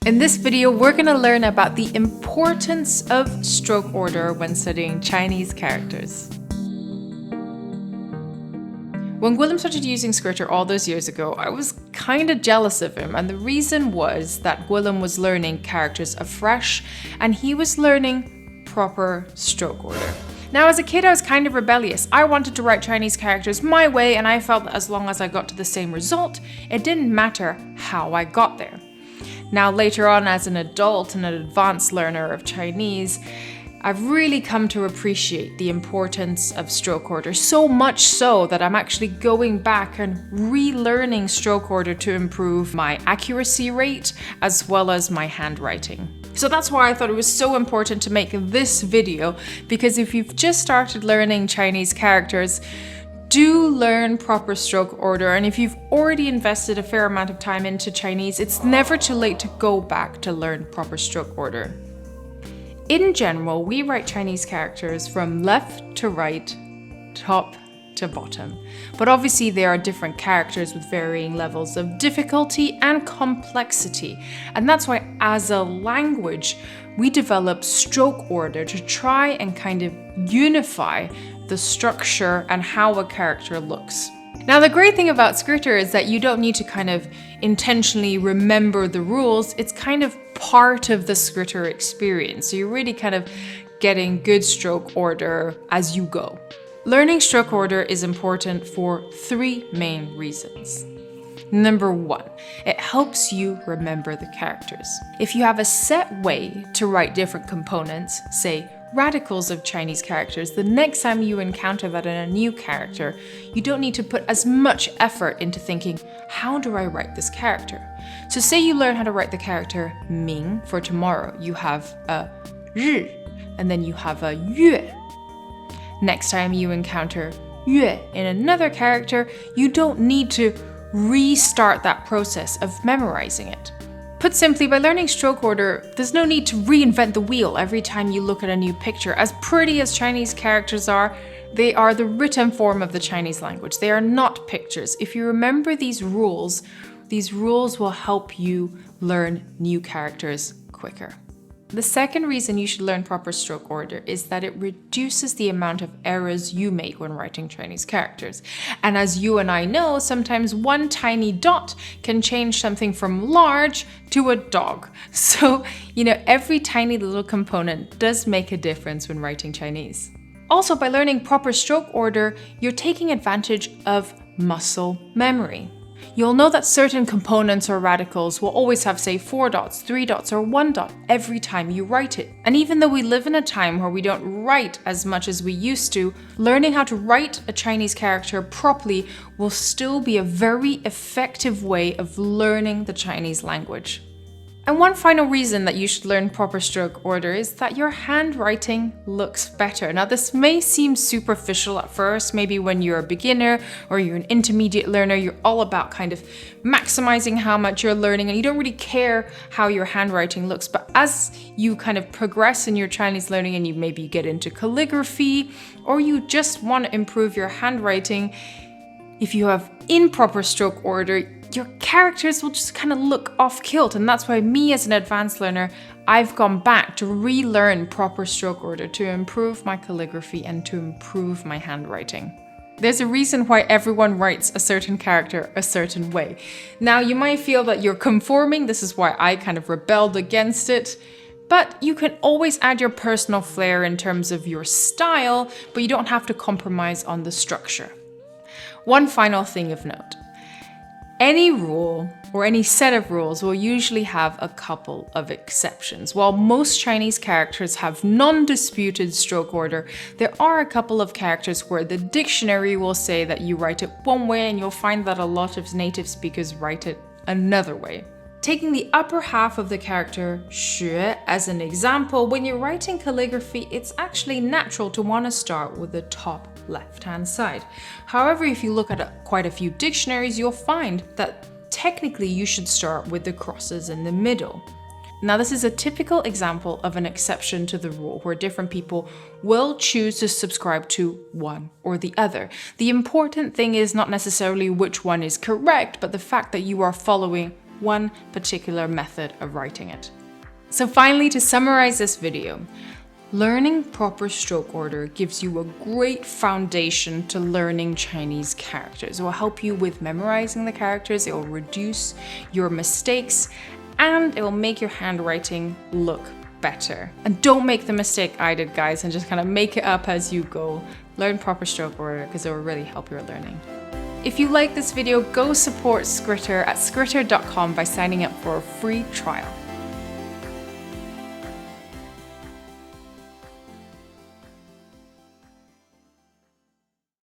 In this video, we're going to learn about the importance of stroke order when studying Chinese characters. When Willem started using Skritter all those years ago, I was kind of jealous of him, and the reason was that Willem was learning characters afresh and he was learning proper stroke order. Now, as a kid, I was kind of rebellious. I wanted to write Chinese characters my way, and I felt that as long as I got to the same result, it didn't matter how I got there. Now, later on, as an adult and an advanced learner of Chinese, I've really come to appreciate the importance of stroke order, so much so that I'm actually going back and relearning stroke order to improve my accuracy rate as well as my handwriting. So that's why I thought it was so important to make this video, because if you've just started learning Chinese characters, do learn proper stroke order, and if you've already invested a fair amount of time into Chinese, it's never too late to go back to learn proper stroke order. In general, we write Chinese characters from left to right, top to bottom. But obviously there are different characters with varying levels of difficulty and complexity. And that's why as a language, we develop stroke order to try and kind of unify the structure and how a character looks. Now, the great thing about Skritter is that you don't need to kind of intentionally remember the rules. It's kind of part of the Skritter experience. So you're really kind of getting good stroke order as you go. Learning stroke order is important for three main reasons. Number one, it helps you remember the characters. If you have a set way to write different components, say radicals of Chinese characters, the next time you encounter that in a new character, you don't need to put as much effort into thinking, how do I write this character? So say you learn how to write the character Ming for tomorrow. You have a Ri, and then you have a Yue. Next time you encounter Yue in another character, you don't need to restart that process of memorizing it. Put simply, by learning stroke order, there's no need to reinvent the wheel every time you look at a new picture. As pretty as Chinese characters are, they are the written form of the Chinese language. They are not pictures. If you remember these rules will help you learn new characters quicker. The second reason you should learn proper stroke order is that it reduces the amount of errors you make when writing Chinese characters. And as you and I know, sometimes one tiny dot can change something from large to a dog. So, every tiny little component does make a difference when writing Chinese. Also, by learning proper stroke order, you're taking advantage of muscle memory. You'll know that certain components or radicals will always have, say, 4 dots, 3 dots, or 1 dot every time you write it. And even though we live in a time where we don't write as much as we used to, learning how to write a Chinese character properly will still be a very effective way of learning the Chinese language. And one final reason that you should learn proper stroke order is that your handwriting looks better. Now, this may seem superficial at first. Maybe when you're a beginner or you're an intermediate learner, you're all about kind of maximizing how much you're learning and you don't really care how your handwriting looks. But as you kind of progress in your Chinese learning and you maybe get into calligraphy or you just want to improve your handwriting, if you have improper stroke order, your characters will just kind of look off kilt. And that's why me as an advanced learner, I've gone back to relearn proper stroke order to improve my calligraphy and to improve my handwriting. There's a reason why everyone writes a certain character a certain way. Now, you might feel that you're conforming. This is why I kind of rebelled against it. But you can always add your personal flair in terms of your style, but you don't have to compromise on the structure. One final thing of note. Any rule or any set of rules will usually have a couple of exceptions. While most Chinese characters have non-disputed stroke order, there are a couple of characters where the dictionary will say that you write it one way and you'll find that a lot of native speakers write it another way. Taking the upper half of the character 学 as an example, when you're writing calligraphy, it's actually natural to want to start with the top left-hand side. However, if you look at quite a few dictionaries, you'll find that technically you should start with the crosses in the middle. Now, this is a typical example of an exception to the rule where different people will choose to subscribe to one or the other. The important thing is not necessarily which one is correct, but the fact that you are following one particular method of writing it. So finally, to summarize this video, learning proper stroke order gives you a great foundation to learning Chinese characters. It will help you with memorizing the characters, it will reduce your mistakes, and it will make your handwriting look better. And don't make the mistake I did, guys, and just kind of make it up as you go. Learn proper stroke order because it will really help your learning. If you like this video, go support Skritter at skritter.com by signing up for a free trial.